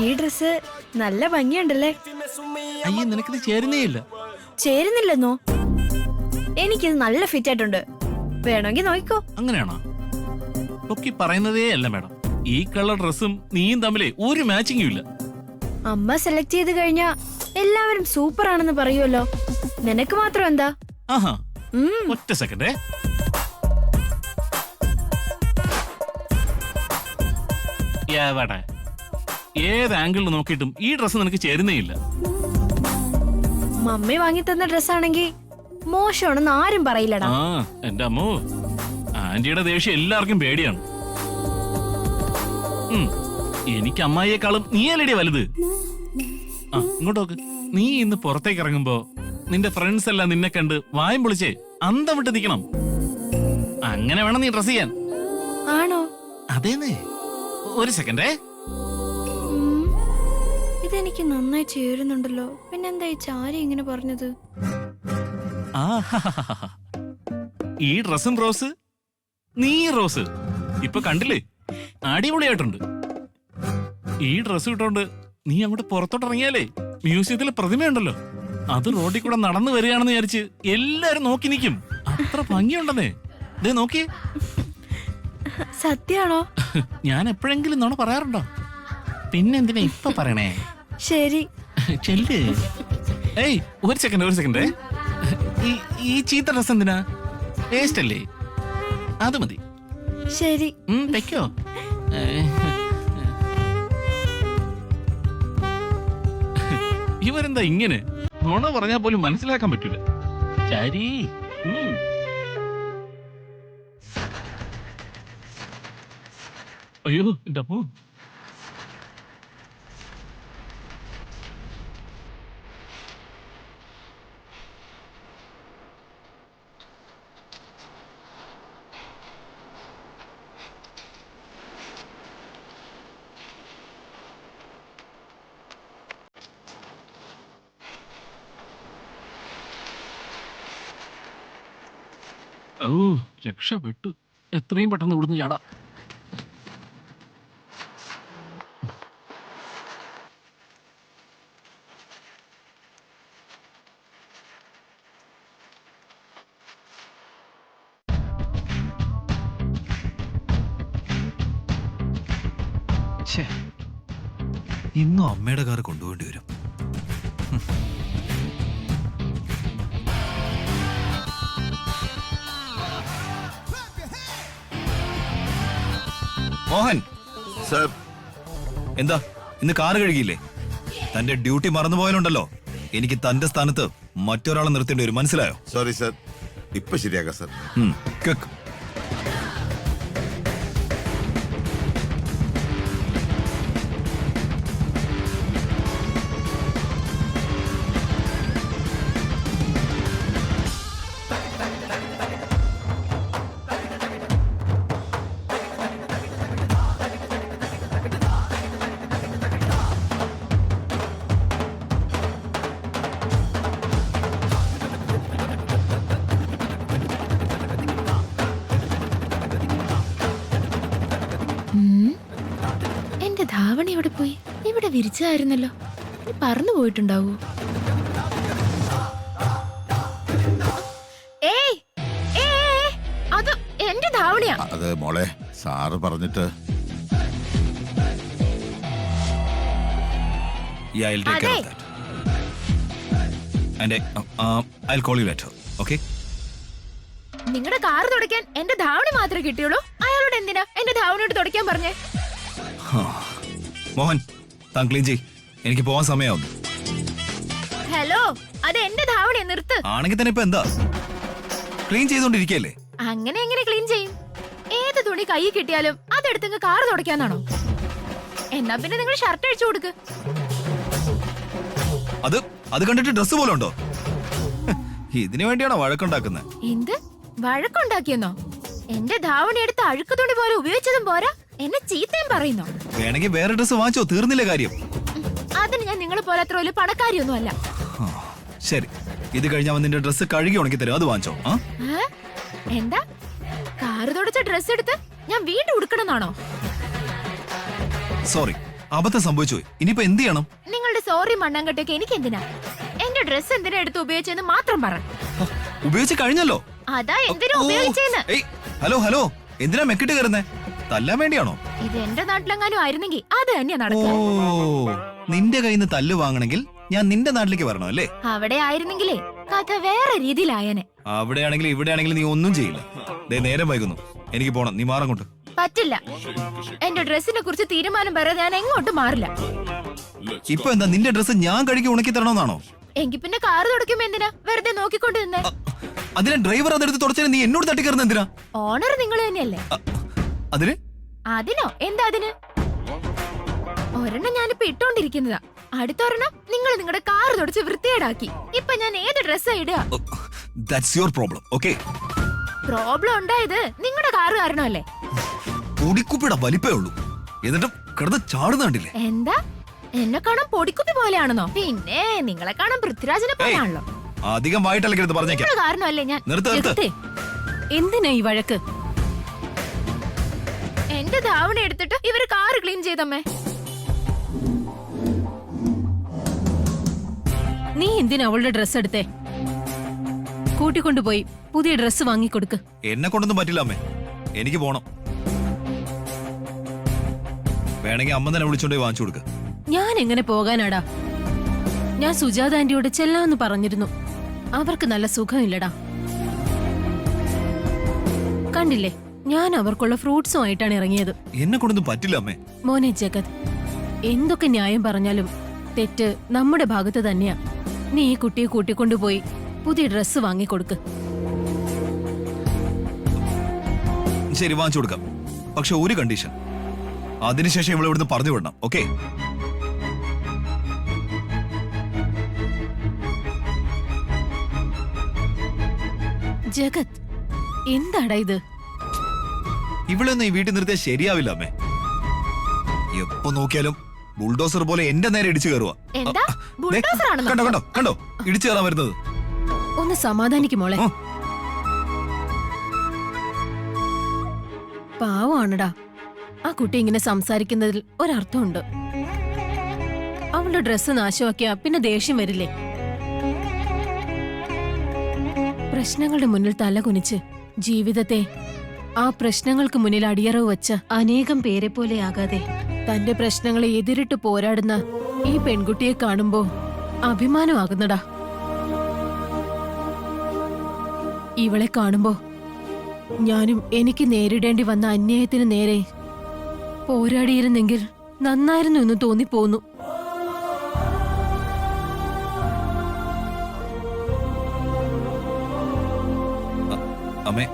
ഈ ഡ്രസ് നല്ല ഭംഗിയുണ്ടല്ലേ? അയ്യേ, നിനക്കിത് ചേരുന്നേ ഇല്ല. ചേരുന്നില്ലെന്നോ? എനിക്കിത് നല്ല ഫിറ്റ് ആയിട്ടുണ്ട്, വേണമെങ്കിൽ നോക്കിക്കോ. അങ്ങനെയാണോ? ഒക്കെ പറയുന്നതേ അല്ല മാഡം. ഈ കളർ ഡ്രസ്സും നീയും തമ്മിലേ ഒരു മാച്ചിങ്ങും ഇല്ല. അമ്മ സെലക്ട് ചെയ്ത് കഴിഞ്ഞാ എല്ലാവരും സൂപ്പർ ആണെന്ന് പറയുമല്ലോ. നിനക്ക് മാത്രം എന്താ? ആഹാ, ഒറ്റ സെക്കൻഡേ. ഏത് ആംഗിളിൽ നോക്കിയിട്ടും ഈ ഡ്രസ്സ് നിനക്ക് ചേരുന്നേ ഇല്ല. മമ്മി വാങ്ങി തന്ന ഡ്രസ്സാണെങ്കി മോശമാണെന്ന് ആരും പറയില്ലടാ. ആ എന്റെ അമ്മോ, ആന്റിയുടെ ദേഷ്യം എല്ലാവർക്കും പേടിയാണ്. എനിക്ക് അമ്മായിയെക്കാളും നീയല്ലേടി വലുത്. ആ ഇങ്ങോട്ട് നോക്ക്. നീ ഇന്ന് പുറത്തേക്ക് ഇറങ്ങുമ്പോ നിന്റെ ഫ്രണ്ട്സ് എല്ലാം നിന്നെ കണ്ട് വായം പൊളിച്ചേ അന്തം വിട്ട് നിക്കണം. അങ്ങനെ വേണം നീ ഡ്രസ് ചെയ്യാൻ. ആണോ? അതേന്നേ. ഒരു സെക്കൻഡേ. ഇതെനിക്ക് നന്നായി ചേരുന്നുണ്ടല്ലോ, പിന്നെന്താ ഈ ചാരി ഇങ്ങനെ പറഞ്ഞത്? ഈ ഡ്രസ്സും റോസ്, നീ റോസ്. ഇപ്പൊ കണ്ടില്ലേ, അടിപൊളിയായിട്ടുണ്ട്. ഈ ഡ്രസ് ഇട്ടോണ്ട് നീ അങ്ങോട്ട് പുറത്തോട്ട് ഇറങ്ങിയാലേ മ്യൂസിയത്തിലെ പ്രതിമയുണ്ടല്ലോ, അത് റോഡിൽ കൂടെ നടന്നു വരികയാണെന്ന് വിചാരിച്ച് എല്ലാരും നോക്കി നിൽക്കും. അത്ര ഭംഗിയുണ്ടെന്നേ. ദേ നോക്കിയേ. സത്യാണോ? ഞാൻ എപ്പോഴെങ്കിലും നോണ പറയാറുണ്ടോ? പിന്നെന്തിനാ ഇപ്പൊ പറയണേ? ശരി ചെല്ല്. ഏയ് ഒരു സെക്കൻഡ്. ഈ ചീത്ത ഡ്രസ് എന്തിനാ? വേസ്റ്റ് അല്ലേ? അത് മതി. ശരി വെക്കോ. ഇവരെന്താ ഇങ്ങനെ നുണ പറഞ്ഞാൽ പോലും മനസ്സിലാക്കാൻ പറ്റൂല. ശരി. അയ്യോ എന്റെ അപ്പോ. ഓ രക്ഷപ്പെട്ടു. എത്രയും പെട്ടെന്ന് ഇവിടുന്ന് ചാടാ. ഇന്നും അമ്മയുടെ കാർ കൊണ്ടുപോകേണ്ടി വരും. മോഹൻ സർ. എന്താ ഇന്ന് കാറ് കഴുകിയില്ലേ? തന്റെ ഡ്യൂട്ടി മറന്നുപോയാലുണ്ടല്ലോ, എനിക്ക് തന്റെ സ്ഥാനത്ത് മറ്റൊരാളെ നിർത്തേണ്ടി വരും, മനസ്സിലായോ? സോറി സർ, ഇപ്പൊ ശരിയാക്കാം സർ. കേക്ക്. എന്റെ ധാവണി എവിടെ പോയി? ഇവിടെ വിരിച്ചായിരുന്നല്ലോ, പറന്നു പോയിട്ടുണ്ടാവോ? അത് എന്റെ ധാവണിയാ. അത് മോളെ സാറ് പറഞ്ഞിട്ട്. Yeah, I'll take care of that. And I'll call you later, okay? നിങ്ങളുടെ കാർ തുടയ്ക്കാൻ എന്റെ ധാവണി മാത്രമേ കിട്ടിയുള്ളൂ. അയാളോട് എന്തിനാ എന്റെ ധാവണിയോട് തുടയ്ക്കാൻ പറഞ്ഞേ? മോഹൻ, താൻ ക്ലീൻ ചെയ്, എനിക്ക് പോവാൻ സമയമാവുന്നു. ഹലോ, അത് എന്റെ ധാവണിയാ, നിർത്ത്. ആണെങ്കിൽ തന്നെ ഇപ്പൊ എന്താ? ക്ലീൻ ചെയ്തോണ്ടിരിക്കല്ലേ? അങ്ങനെ എങ്ങനെ ക്ലീൻ ചെയ്യും? ഏത് തുണി കൈ കിട്ടിയാലും അതെടുത്ത് കാർ തുടയ്ക്കാനാണോ? എന്നാ പിന്നെ നിങ്ങൾ ഷർട്ട് അഴിച്ചു കൊടുക്ക്. അത് കണ്ടിട്ട് ഡ്രസ് പോലെ ഉണ്ടോ? ഇതിനു വേണ്ടിയാണോ വഴക്കുണ്ടാക്കുന്നത്? എന്ത് വഴക്കുണ്ടാക്കിയെന്നോ? എന്റെ ധാവണി എടുത്ത് അഴുക്ക് തുണി പോലെ ഉപയോഗിച്ചതും പോരാ, എന്നെ ചീത്തയും പറയുന്നോ? വേണമെങ്കിൽ വേറെ ഡ്രസ് വാങ്ങിച്ചോ, തീർന്നില്ല കാര്യം. അതിന് ഞാൻ നിങ്ങളെ പോലെ അത്ര വലിയ പണക്കാരിയൊന്നും അല്ല. ശരി, ഇത് കഴിഞ്ഞാൽ നിന്റെ ഡ്രസ് കഴുകി ഉണക്കി തരും, അത് വാങ്ങിച്ചോ. എന്താ കാറ് തുടച്ച ഡ്രസ് എടുത്ത് ഞാൻ വീണ്ടും ഉടുക്കണമെന്നാണോ? സോറി, അബദ്ധം സംഭവിച്ചു പോയി. ഇനിയിപ്പോ എന്ത് ചെയ്യണം? നിങ്ങളുടെ സോറി മണ്ണാങ്കട്ടൊക്കെ എനിക്ക് എന്തിനാ? എന്റെ ഡ്രസ് എന്തിനാ എടുത്ത് ഉപയോഗിച്ചെന്ന് മാത്രം പറ. ഉപയോഗിച്ച് കഴിഞ്ഞല്ലോ. അതാ എന്തിനാ ഉപയോഗിച്ചെന്ന്. ഏയ്, ഹലോ ഹലോ, എന്തിനാ മെക്കിട്ട് കയറുന്നേ? തല്ലാൻ വേണ്ടിയാണോ? ഇത് എന്റെ നാട്ടിലെങ്ങാനും ആയിരുന്നെങ്കിൽ അത് തന്നെയാ ഓ, നടക്കുക. നിന്റെ കയ്യിൽ നിന്ന് തല്ല് വാങ്ങണമെങ്കിൽ ഞാൻ നിന്റെ നാട്ടിലേക്ക് വരണോ അല്ലേ? അവിടെ ആയിരുന്നെങ്കിലേ കഥ വേറെ രീതിയിലായനെ. അവിടെയാണെങ്കിലും ഇവിടെയാണെങ്കിലും നീ ഒന്നും ചെയ്യില്ല. ദേ നേരം വൈകുന്നു, എനിക്ക് പോണം. നീ മാറങ്ങോട്ട്. പറ്റില്ല. എന്റെ ഡ്രസ്സിനെ കുറിച്ച് തീരുമാനം പറയാതെ ഞാൻ എങ്ങോട്ടും മാറില്ല. ഇപ്പൊ എന്താ നിന്റെ ഡ്രസ്സ് ഞാൻ കഴുകി ഉണക്കി തരണമെന്നാണോ? എങ്കിൽ പിന്നെ കാറ് തുടക്കുമ്പോ എന്തിനാ വെറുതെ നോക്കിക്കൊണ്ട് നിന്നേ? അതിനെ ഡ്രൈവർ അതെടുത്ത് തുടച്ചാൽ നീ എന്നോട് തട്ടിക്കയറുന്ന എന്തിനാ? ഓണർ നിങ്ങൾ തന്നെയല്ലേ? അതിന് അതിനോ? എന്താ അതിന്? ഒരെണ്ണം ഞാനിപ്പോ ഇട്ടോണ്ടിരിക്കുന്നതാ. അടുത്തൊരെണ്ണം നിങ്ങൾ നിങ്ങളുടെ കാറ് തുടച്ച് വൃത്തിയേടാക്കി. ഇപ്പൊ ഞാൻ ഏത് ഡ്രസ്സാ ഇടുക? That's your problem. Okay, problem ഉണ്ടായത് നിങ്ങളുടെ കാറ് കാരണമല്ലേ? പൊടിക്കുപ്പിയുടെ വലിപ്പേ ഉള്ളൂ, എന്നിട്ടും കിടന്ന് ചാടുന്ന കണ്ടില്ലേ? എന്താ എന്നെ കാണാൻ പൊടിക്കുപ്പി പോലെയാണെന്നോ? പിന്നെ നിങ്ങളെ കാണാൻ പൃഥ്വിരാജിനെ പോലെയാണല്ലോ. അധികം വായിട്ടല്ലെങ്കിൽ പറഞ്ഞേക്കാം. നിങ്ങളുടെ കാരണമല്ലേ ഞാൻ. നിർത്ത്. എന്തിനാ ഈ വഴക്ക്? എന്റെ ധാവണ എടുത്തിട്ട് ഇവര് കാറ് ക്ലീൻ ചെയ്തമ്മേ. നീ എന്തിനാ അവളുടെ ഡ്രസ് എടുത്തേ? കൂട്ടിക്കൊണ്ടുപോയി പുതിയ ഡ്രസ് വാങ്ങിക്കൊടുക്ക്. എന്നെ കൊണ്ടൊന്നും പറ്റില്ല അമ്മേ, എനിക്ക് പോണം. വേണമെങ്കിൽ അമ്മ തന്നെ വിളിച്ചോണ്ടേ വാങ്ങിച്ചു കൊടുക്ക. ഞാൻ എങ്ങനെ പോകാനാടാ? ഞാൻ സുജാത ആന്റിയോട് ചെല്ലാന്ന് പറഞ്ഞിരുന്നു. അവർക്ക് നല്ല സുഖമില്ലടാ. കണ്ടില്ലേ, ഞാൻ അവർക്കുള്ള ഫ്രൂട്ട്സുമായിട്ടാണ് ഇറങ്ങിയത്. എന്നെ കൊണ്ടൊന്നും പറ്റില്ല അമ്മേ. മോനെ ജഗത്, എന്തൊക്കെ ന്യായം പറഞ്ഞാലും തെറ്റ് നമ്മുടെ ഭാഗത്ത് തന്നെയാ. നീ ഈ കുട്ടിയെ കൂട്ടിക്കൊണ്ടുപോയി പുതിയ ഡ്രസ്സ് വാങ്ങിക്കൊടുക്ക്. ശരി, വാങ്ങിച്ചു കൊടുക്കാം. പക്ഷെ ഒരു കണ്ടീഷൻ, അതിനുശേഷം ഇവിടെ ഇവിടുന്ന് പറഞ്ഞു വിടണം. ഓക്കെ? ജഗത്, എന്താടാ ഇത്? ഇവിടെ ഒന്നും ഈ വീട്ടിൽ നിർത്തിയാൽ ശരിയാവില്ല അമ്മേ. എപ്പോ നോക്കിയാലും ബുൾഡോസർ പോലെ എന്റെ നേരെ ഇടിച്ചു കയറുക. എന്താ ബുൾഡോസർ ആണെന്നോ? കണ്ടോ കണ്ടോ കണ്ടോ, ഇടിച്ചു കയറാൻ വരുന്നത്. ഒന്ന് സമാധാനിക്കും മോളെ. പാവാണടാ ആ കുട്ടി ഇങ്ങനെ സംസാരിക്കുന്നതിൽ ഒരർത്ഥമുണ്ട്. അവളുടെ ഡ്രസ്സ് നാശമാക്കിയാ പിന്നെ ദേഷ്യം വരില്ലേ? പ്രശ്നങ്ങളുടെ മുന്നിൽ തല കുനിച്ച് ജീവിതത്തെ ആ പ്രശ്നങ്ങൾക്ക് മുന്നിൽ അടിയറവ് വച്ച അനേകം പേരെ പോലെ ആകാതെ തന്റെ പ്രശ്നങ്ങളെ എതിരിട്ട് പോരാടുന്ന ഈ പെൺകുട്ടിയെ കാണുമ്പോ അഭിമാനമാകുന്നടാ. ഇവളെ കാണുമ്പോ ഞാനും എനിക്ക് നേരിടേണ്ടി വന്ന അന്യായത്തിന് നേരെ പോരാടിയിരുന്നെങ്കിൽ നന്നായിരുന്നു എന്ന് തോന്നിപ്പോന്നു. അമ്മേ,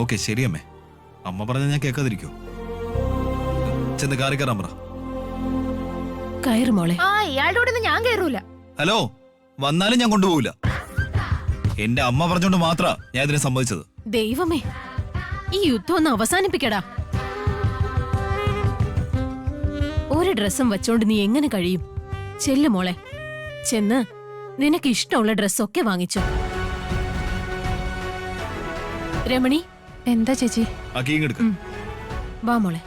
ഓക്കെ, ശരി അമ്മേ. അമ്മ പറഞ്ഞ ഞാൻ കേൾക്കാതിരിക്കോ? ചെന്ന് കാറി കയറാൻ പറ. കയറ് മോളെ. ആ ഇയാളുടെ കൂടെ ഞാൻ കയറൂല. ഹലോ, വന്നാലും ഞാൻ കൊണ്ടുപോകില്ല. എന്റെ അമ്മ പറഞ്ഞോണ്ട് മാത്ര ഞാൻ ഇതിനെ സമ്മതിച്ചത്. ദൈവമേ, ഈ യുദ്ധം ഒന്ന് അവസാനിപ്പിക്കടാ. ഒരു ഡ്രസ്സും വെച്ചോണ്ട് നീ എങ്ങനെ കഴിയും? ചെല്ലു മോളെ, ചെന്ന് നിനക്ക് ഇഷ്ടമുള്ള ഡ്രസ്സൊക്കെ വാങ്ങിച്ചോ. രമണി. എന്താ ചേച്ചി? ആ കീ എടുക്ക. വാ മോളെ.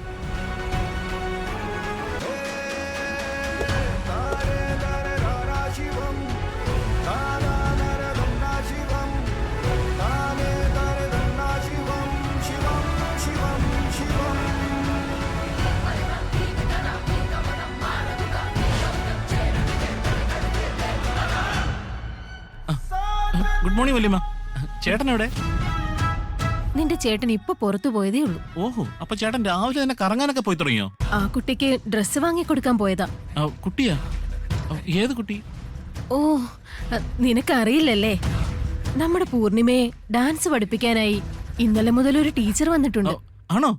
ഗുഡ് മോർണിംഗ് വല്യമ്മ. ചേട്ടൻ എവിടെ? നിന്റെ ചേട്ടൻ ഇപ്പൊ പുറത്തു പോയതേ ഉള്ളൂ. ഓഹോ, അപ്പൊ ചേട്ടൻ രാവിലെ തന്നെ കറങ്ങാനൊക്കെ പോയി തുടങ്ങിയോ? ആ കുട്ടിക്ക് ഡ്രസ്സ് വാങ്ങിക്കൊടുക്കാൻ പോയതാ. കുട്ടിയാ? ഏത് കുട്ടി? ഓ, നിനക്കറിയില്ലല്ലേ, നമ്മുടെ പൂർണിമയെ ഡാൻസ് പഠിപ്പിക്കാനായി ഇന്നലെ മുതൽ ഒരു ടീച്ചർ വന്നിട്ടുണ്ട്. ആണോ?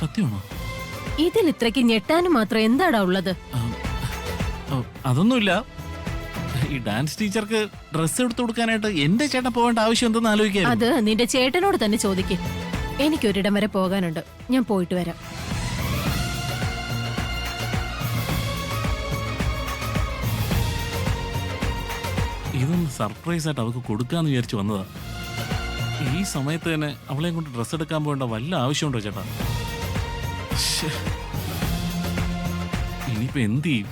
സത്യമാണോ? ഇതിൽ ഇത്രയ്ക്ക് ഞെട്ടാനും മാത്രം എന്താടാ ഉള്ളത്? അതൊന്നുമില്ല. ഈ ഡാൻസ് ടീച്ചർക്ക് ഡ്രസ്സ് എടുത്തു കൊടുക്കാനായിട്ട് എന്റെ ചേട്ടൻ പോകേണ്ട ആവശ്യം എന്തെന്ന് ആലോചിക്കുക. അത് നിന്റെ ചേട്ടനോട് തന്നെ ചോദിക്ക്. എനിക്കൊരിടം വരെ പോകാനുണ്ട്, ഞാൻ പോയിട്ട് വരാം. ഇതൊന്ന് സർപ്രൈസ് ആയിട്ട് അവൾക്ക് കൊടുക്കാന്ന് വിചാരിച്ചു വന്നതാ. ഈ സമയത്ത് തന്നെ അവളെ കൊണ്ട് ഡ്രസ്സ് എടുക്കാൻ പോകേണ്ട വല്ല ആവശ്യമുണ്ടോ ചേട്ടാ? ഇനിയിപ്പോ എന്ത് ചെയ്യും?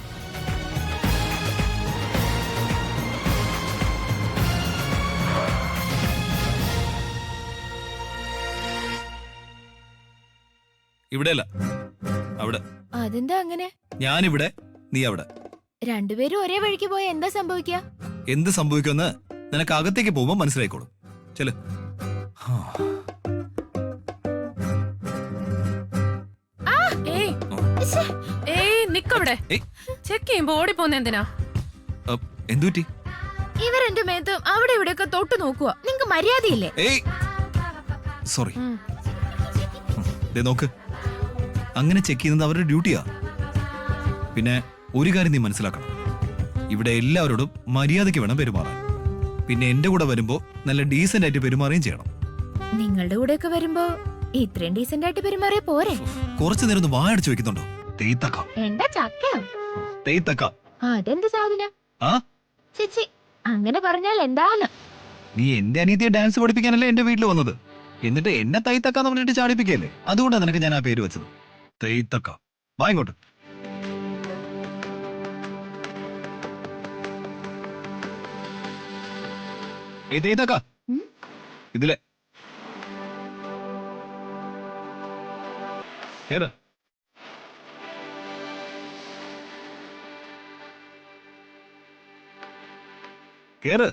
ഇവിടെയല്ല, അവിടെ. അതെന്താ അങ്ങനെ? ഞാനിവിടെ, നീ അവിടെ. രണ്ടുപേരും ഒരേ വഴിക്ക് പോയ എന്താ സംഭവിക്കുക? എന്ത് സംഭവിക്കുമെന്ന് നിനക്ക് അകത്തേക്ക് പോകുമ്പോ മനസ്സിലായിക്കോളും. ചെല്. ഏയ് ശ്ശെ, ഏയ് നിക്കവിടെ. ഏയ്. ചെക്ക് ചെയ്യുമ്പോ ഓടിപ്പോന്നെ എന്തിനാ? എന്തുപറ്റി? ഇവരെന്റെ മേത്ത് അവിടെ ഇവിടെയൊക്കെ തൊട്ടു നോക്കുക. നിങ്ങക്ക് മര്യാദയില്ലേ? ഏയ് സോറി. നോക്ക്, അങ്ങനെ ചെക്ക് ചെയ്യുന്നത് അവരുടെ ഡ്യൂട്ടിയാ. പിന്നെ ഒരു കാര്യം നീ മനസ്സിലാക്കണം, ഇവിടെ എല്ലാവരോടും മര്യാദയ്ക്ക് വേണം പെരുമാറാൻ. പിന്നെ എന്റെ കൂടെ വരുമ്പോ നല്ല ഡീസന്റ് ആയിട്ട് പെരുമാറുകയും ചെയ്യണം. നിങ്ങളുടെ കൂടെയൊക്കെ വരുമ്പോ ഇത്രയും ഡീസന്റ് ആയിട്ട് പെരുമാറിയ പോരെ? കുറച്ചു നേരം ഒന്ന് വായടിച്ചു വെക്കുന്നുണ്ടോ? തേത്തക്ക. എന്താ ചക്കയോ? തേത്തക്ക. അതെന്ത് സാധനം? ആ, ചിച്ചി, അങ്ങനെ പറഞ്ഞാൽ എന്താണ്? നീ എന്റെ അനിയത്തിയെ ഡാൻസ് പഠിപ്പിക്കാനല്ലേ എന്റെ വീട്ടിൽ വന്നത്. എന്നിട്ട് എന്നെ തൈത്തക്കാന്ന് പറഞ്ഞിട്ട് ചാടിപ്പിക്കല്ലേ. അതുകൊണ്ടാണ് നിനക്ക് ഞാൻ ആ പേര് വെച്ചത്, തൈത്തക്ക. വാ ഇങ്ങോട്ട്. തൈത്തക്ക, ഇതിലെ കേറ്. കേറ്.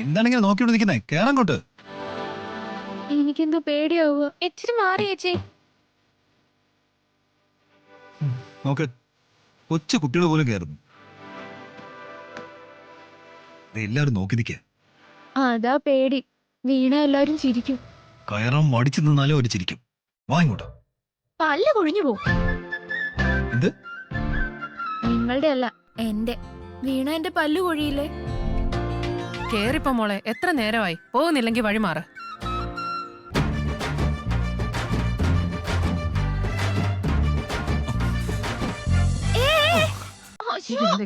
എന്താണിങ്ങനെ നോക്കിയോണ്ട് നിൽക്കുന്നേ? കേറങ്ങോട്ട്. എനിക്കെന്തോ പേടിയാവുക. ഇച്ചിരി മാറി ചേച്ചി. നോക്ക്, കൊച്ചു കുട്ടികൾ പോലും കയറുന്നു. എല്ലാവരും നോക്കി നിൽക്ക. അതാ പേടി. വീണ എല്ലാരും ചിരിക്കും. കയറാൻ മടിച്ചു നിന്നാലും ഒരു ചിരിക്കും. വാ ഇങ്ങോട്ട്. പല്ല് കൊഴിഞ്ഞു പോവും. എന്ത്? നിങ്ങളുടെ അല്ല, എന്റെ. വീണ എന്റെ പല്ല് കൊഴിയില്ലേ? കേറിപ്പോ മോളെ, എത്ര നേരമായി? പോകുന്നില്ലെങ്കിൽ വഴിമാറ്.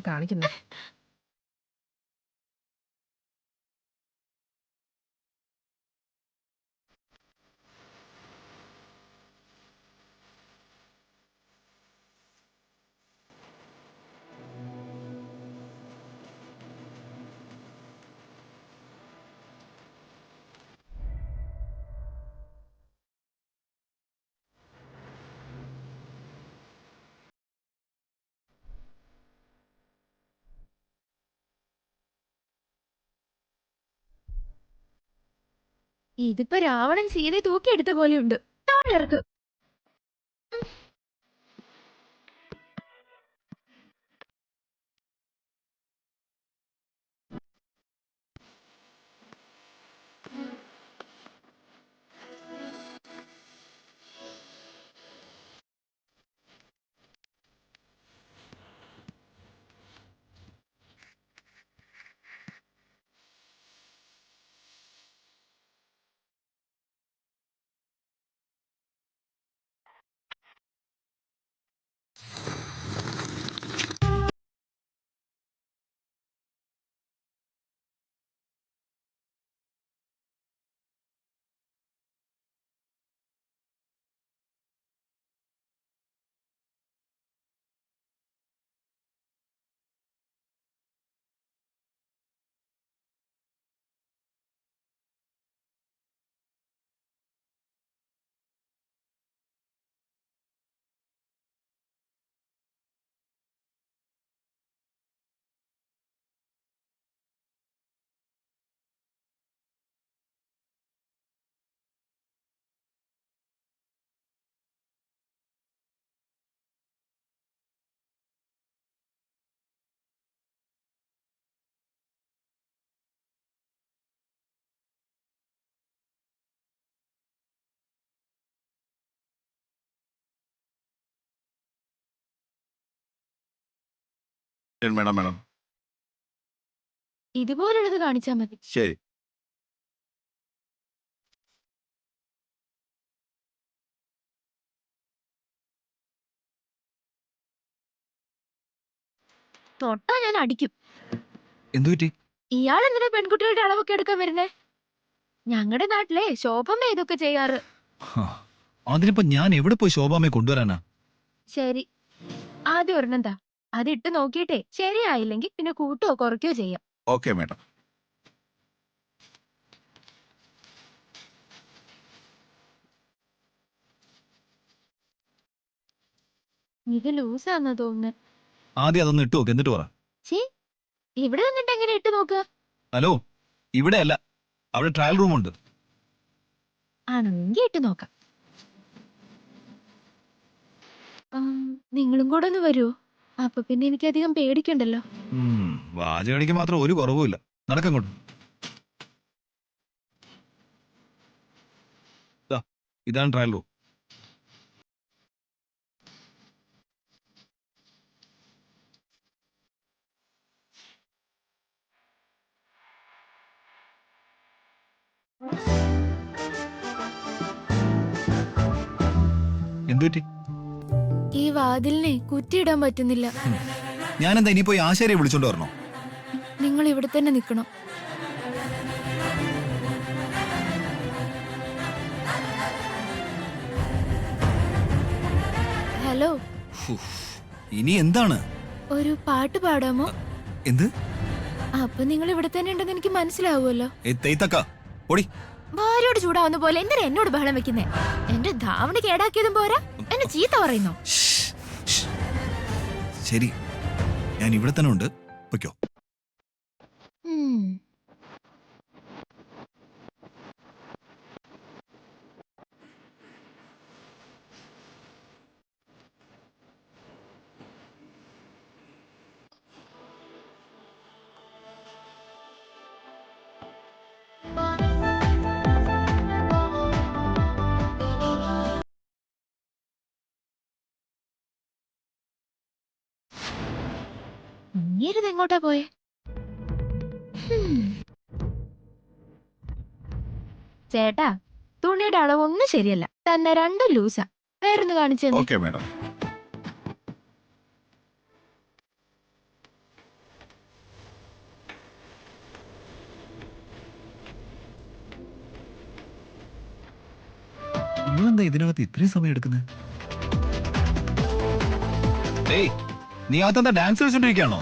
കാണിക്കുന്നേ. ഇതിപ്പോ രാവണൻ സീതയെ തൂക്കിയെടുത്ത പോലെയുണ്ട്. താഴെ ഇറക്ക്. Madam madam. ഇതുപോലുള്ളത് കാണിച്ചാ മതി. ശരി. തൊട്ടാ ഞാൻ അടിക്കും. എന്തു പറ്റി? ഇയാൾ എന്തിനാ പെൺകുട്ടികളുടെ അളവൊക്കെ എടുക്കാൻ വരുന്നേ? ഞങ്ങളുടെ നാട്ടിലെ ശോഭമ്മ ഇതൊക്കെ ചെയ്യാറ്. ഹാ, അതിനിപ്പോ ഞാൻ എവിടെ പോയി ശോഭാമ്മയെ കൊണ്ടുവരാനാ? ശരി, ആദ്യം ഒരെണ്ണം താ. അത് ഇട്ട് നോക്കിയിട്ടേ ശരിയായില്ലെങ്കിൽ പിന്നെ കൂട്ടുകയോ കുറയ്ക്കുകയോ ചെയ്യാം. Okay madam. ഇത് ലൂസാന്ന് തോന്നുന്നു. ആദ്യം അതൊന്ന് ഇട്ട് നോക്ക്, എന്നിട്ട് പറ. ചീ, ഇവിടെ നിന്നിട്ട് എങ്ങനെ ഇട്ട് നോക്കുക? ഹലോ, ഇവിടെ അല്ല, അവിടെ ട്രയൽ റൂം ഉണ്ട്. ആണെങ്കിൽ ഇട്ട് നോക്കാം. നിങ്ങളും കൂടെ ഒന്ന് വരുമോ? അപ്പൊ പിന്നെ എനിക്കധികം പേടിക്കണ്ടല്ലോ. വാചകടിക്ക് മാത്രം ഒരു കുറവുമില്ല. നടക്കങ്ങോട്ട്. ഇതാണ് ട്രയൽ റൂം. എന്തുപറ്റി? ഈ വാതിലിനെ കുറ്റിയിടാൻ പറ്റുന്നില്ല. ഞാനെന്താ ഇനി പോയി ആശാരിയെ വിളിച്ചോണ്ട് വരണോ? നിങ്ങൾ ഇവിടെ തന്നെ നിൽക്കണം. ഹലോ, ഇനി എന്താണ്? ഒരു പാട്ട് പാടാമോ? എന്ത്? അപ്പൊ നിങ്ങൾ ഇവിടെ തന്നെ ഉണ്ടെന്ന് എനിക്ക് മനസ്സിലാവുമല്ലോ. ഓടി. ഭാര്യയോട് ചൂടാവുന്ന പോലെ എന്തിനാ എന്നോട് ബഹളം വെക്കുന്നേ? എന്റെ ധാവണി കേടാക്കിയതും പോരാ, എന്നെ ചീത്ത പറയുന്നോ? ശരി, ഞാൻ ഇവിടെ തന്നെ ഉണ്ട്. പൊയ്ക്കോ. ഇങ്ങേരുത് എങ്ങോട്ടാ പോയെ? ചേട്ടാ, തുണിയുടെ അളവൊന്നും ശരിയല്ല. തന്നെ രണ്ടും ലൂസാ. വേറൊന്ന് കാണിച്ചു തന്നെ. Okay madam. നിങ്ങളെന്താ ഇതിനകത്ത് ഇത്രയും സമയം എടുക്കുന്നത്? ഏയ്, നീ അകത്തെന്താ ഡാൻസ് കളിച്ചോണ്ടിരിക്കുകയാണോ?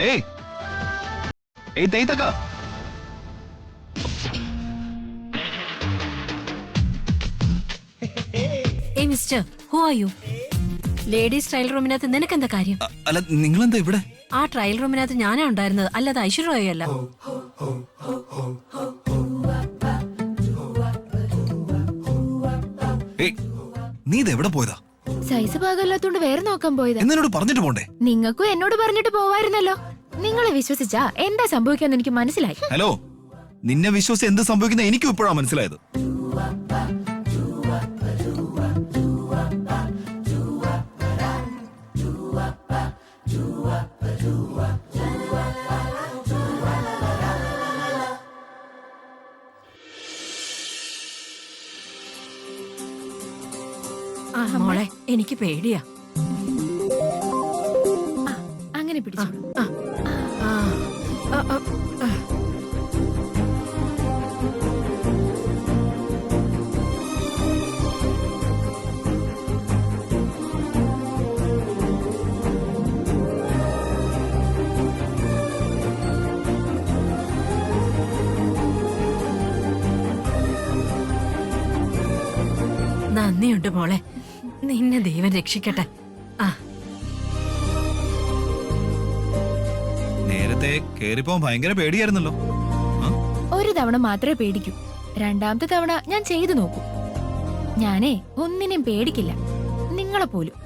ഏയ് ഏയ് തെയ്തക്ക. ഏയ് mister, who are you? Ladies trial റൂമിനകത്ത് നിനക്കെന്താ കാര്യം? അല്ല, നിങ്ങളെന്താ ഇവിടെ? ആ ട്രയൽ റൂമിനകത്ത് ഞാനാ ഉണ്ടായിരുന്നത്, അല്ലാതെ ഐശ്വര്യ റോയ് അല്ല. ഏയ്, നീ ഇത് എവിടെ പോയതാ? സൈസ് പാകല്ലാത്തോണ്ട് വേറെ നോക്കാൻ പോയതാ. എന്നോട് പറഞ്ഞിട്ട് പോണ്ടേ? നിങ്ങൾക്കും എന്നോട് പറഞ്ഞിട്ട് പോവായിരുന്നല്ലോ. നിങ്ങളെ വിശ്വസിച്ചാ എന്താ സംഭവിക്കാന്ന് എനിക്ക് മനസ്സിലായി. ഹലോ, നിന്നെ വിശ്വസിച്ച് എന്ത് സംഭവിക്കുന്ന എനിക്കും ഇപ്പോഴാണ് മനസ്സിലായത്. മോളെ, എനിക്ക് പേടിയാ. അങ്ങനെ പിടിച്ചു. നന്ദിയുണ്ട് മോളെ, നിന്നെ ദൈവം രക്ഷിക്കട്ടെ. നേരത്തെ കേറിപ്പോ ഭയങ്കര പേടിയായിരുന്നല്ലോ. ഒരു തവണ മാത്രമേ പേടിക്കൂ. രണ്ടാമത്തെ തവണ ഞാൻ ചെയ്തു നോക്കൂ. ഞാനേ ഒന്നിനെയും പേടിക്കില്ല, നിങ്ങളെ പോലും.